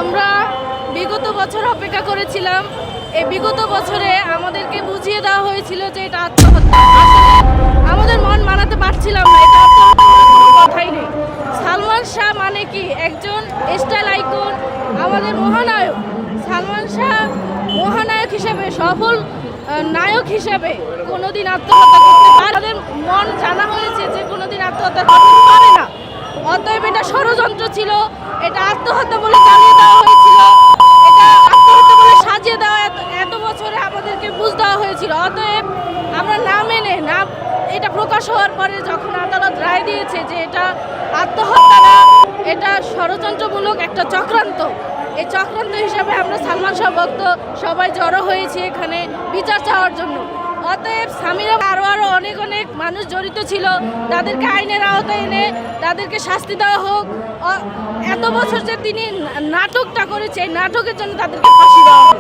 আমরা বিগত বছর অপেক্ষা করেছিলাম। এই বিগত বছরে আমাদেরকে বুঝিয়ে দেওয়া হয়েছিল যে এটা আত্মহত্যা। আসলে আমাদের মন মানাতে পারছিলাম না, এটা আত্মহত্যার কোনো কথাই নেই। সালমান শাহ মানে কি একজন স্টাইল আইকন, আমাদের মহানায়ক। সালমান শাহ মহানায়ক হিসেবে, সফল নায়ক হিসেবে কোনোদিন আত্মহত্যা করতে পারে, আমাদের মন জানা হয়েছে যে কোনোদিন আত্মহত্যা করতে পারে না। অতএব এটা ষড়যন্ত্র ছিল, এটা আত্মহত্যা বলে চালিয়ে দেওয়া হয়েছিল, এটা আত্মহত্যা বলে সাজিয়ে দেওয়া এত বছরে আমাদেরকে বুঝ দেওয়া হয়েছিল। অতএব আমরা না মেনে, না এটা প্রকাশ হওয়ার পরে যখন আদালত রায় দিয়েছে যে এটা আত্মহত্যা না, এটা ষড়যন্ত্রমূলক একটা চক্রান্ত, এই চক্রান্ত হিসাবে আমরা সালমান শাহ ভক্ত সবাই জড়ো হয়েছি এখানে বিচার চাওয়ার জন্য। অতএব সামিরা আরও অনেক মানুষ জড়িত ছিল, তাদেরকে আইনের আওতায় এনে তাদেরকে শাস্তি দেওয়া হোক। এত বছর যে তিনি নাটকটা করেছে, এই নাটকের জন্য তাদেরকে ফাঁসি দেওয়া হোক।